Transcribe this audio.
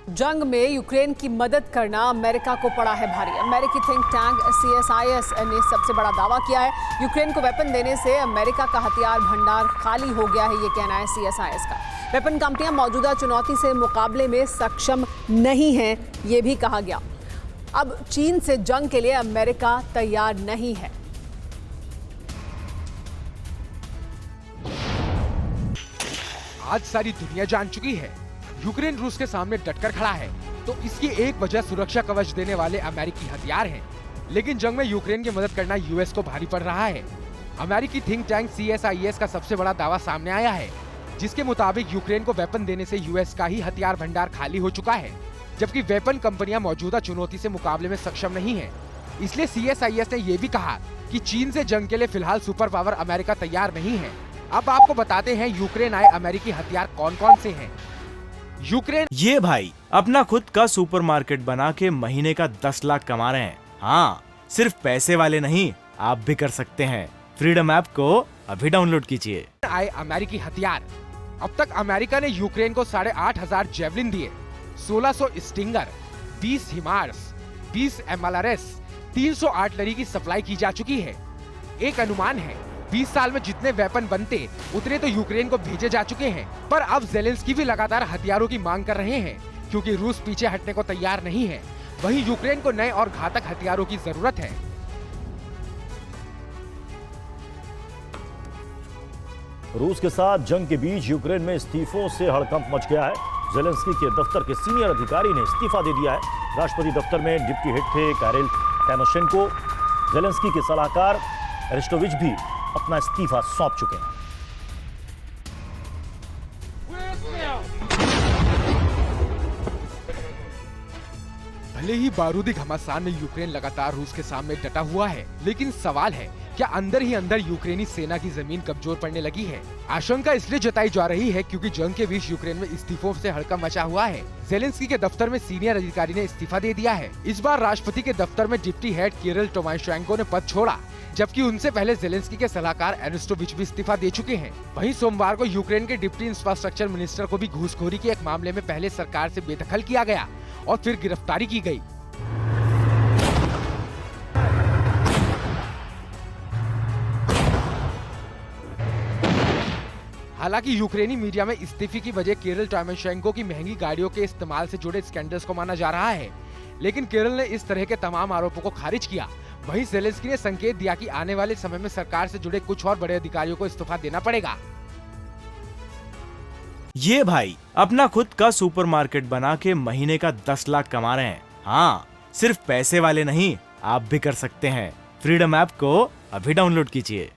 जंग में यूक्रेन की मदद करना अमेरिका को पड़ा है भारी। अमेरिकी थिंक टैंक CSIS ने सबसे बड़ा दावा किया है। यूक्रेन को वेपन देने से अमेरिका का हथियार भंडार खाली हो गया है, ये कहना है CSIS का। वेपन कंपनियां मौजूदा चुनौती से मुकाबले में सक्षम नहीं हैं, ये भी कहा गया। अब चीन से जंग के लिए अमेरिका तैयार नहीं है। आज सारी दुनिया जान चुकी है यूक्रेन रूस के सामने डटकर खड़ा है, तो इसकी एक वजह सुरक्षा कवच देने वाले अमेरिकी हथियार हैं। लेकिन जंग में यूक्रेन की मदद करना यूएस को भारी पड़ रहा है। अमेरिकी थिंक टैंक CSIS का सबसे बड़ा दावा सामने आया है, जिसके मुताबिक यूक्रेन को वेपन देने से यूएस का ही हथियार भंडार खाली हो चुका है, जबकि वेपन कंपनियां मौजूदा चुनौती से मुकाबले में सक्षम नहीं है। इसलिए CSIS ने यह भी कहा कि चीन से जंग के लिए फिलहाल सुपर पावर अमेरिका तैयार नहीं है। अब आपको बताते हैं यूक्रेन आए अमेरिकी हथियार कौन कौन से हैं। यूक्रेन ये भाई अपना खुद का सुपरमार्केट बना के महीने का 10 लाख कमा रहे हैं। हाँ, सिर्फ पैसे वाले नहीं, आप भी कर सकते हैं। फ्रीडम ऐप को अभी डाउनलोड कीजिए। आए अमेरिकी हथियार। अब तक अमेरिका ने यूक्रेन को 8,500 जेवलिन दिए, 1600 स्टिंगर, 20 हिमार्स, 20 MLRS, 300 आर्टिलरी की सप्लाई की जा चुकी है। एक अनुमान है 20 साल में जितने वेपन बनते उतने तो यूक्रेन को भेजे जा चुके हैं। पर अब ज़ेलेंस्की भी लगातार हथियारों की मांग कर रहे हैं, क्योंकि रूस पीछे हटने को तैयार नहीं है। वहीं यूक्रेन को नए और घातक हथियारों की जरूरत है। रूस के साथ जंग के बीच यूक्रेन में इस्तीफों से हड़कंप मच गया है। ज़ेलेंस्की के दफ्तर के सीनियर अधिकारी ने इस्तीफा दे दिया है। राष्ट्रपति दफ्तर में डिप्टी हेड थे काइरिल टाइमोशेंको। ज़ेलेंस्की के सलाहकार एरिस्टोविच भी अपना इस्तीफा सौंप चुके हैं। भले ही बारूदी घमासान में यूक्रेन लगातार रूस के सामने डटा हुआ है, लेकिन सवाल है क्या अंदर ही अंदर यूक्रेनी सेना की जमीन कमजोर पड़ने लगी है। आशंका इसलिए जताई जा रही है क्योंकि जंग के बीच यूक्रेन में इस्तीफों से हड़कंप मचा हुआ है। ज़ेलेंस्की के दफ्तर में सीनियर अधिकारी ने इस्तीफा दे दिया है। इस बार राष्ट्रपति के दफ्तर में डिप्टी हेड किरिल टोमाशेंको ने पद छोड़ा, जबकि उनसे पहले ज़ेलेंस्की के सलाहकार एरिस्टोविच भी इस्तीफा दे चुके हैं। वहीं सोमवार को यूक्रेन के डिप्टी इंफ्रास्ट्रक्चर मिनिस्टर को भी घूसखोरी के एक मामले में पहले सरकार से बेदखल किया गया और फिर गिरफ्तारी की गई। हालांकि यूक्रेनी मीडिया में इस्तीफे की वजह किरिल टाइमोशेंको की महंगी गाड़ियों के इस्तेमाल से जुड़े स्कैंडल्स को माना जा रहा है, लेकिन किरिल ने इस तरह के तमाम आरोपों को खारिज किया। वहीं ज़ेलेंस्की ने संकेत दिया कि आने वाले समय में सरकार से जुड़े कुछ और बड़े अधिकारियों को इस्तीफा देना पड़ेगा। ये भाई अपना खुद का सुपरमार्केट बना के महीने का 10 लाख कमा रहे हैं। हाँ, सिर्फ पैसे वाले नहीं, आप भी कर सकते हैं। फ्रीडम ऐप को अभी डाउनलोड कीजिए।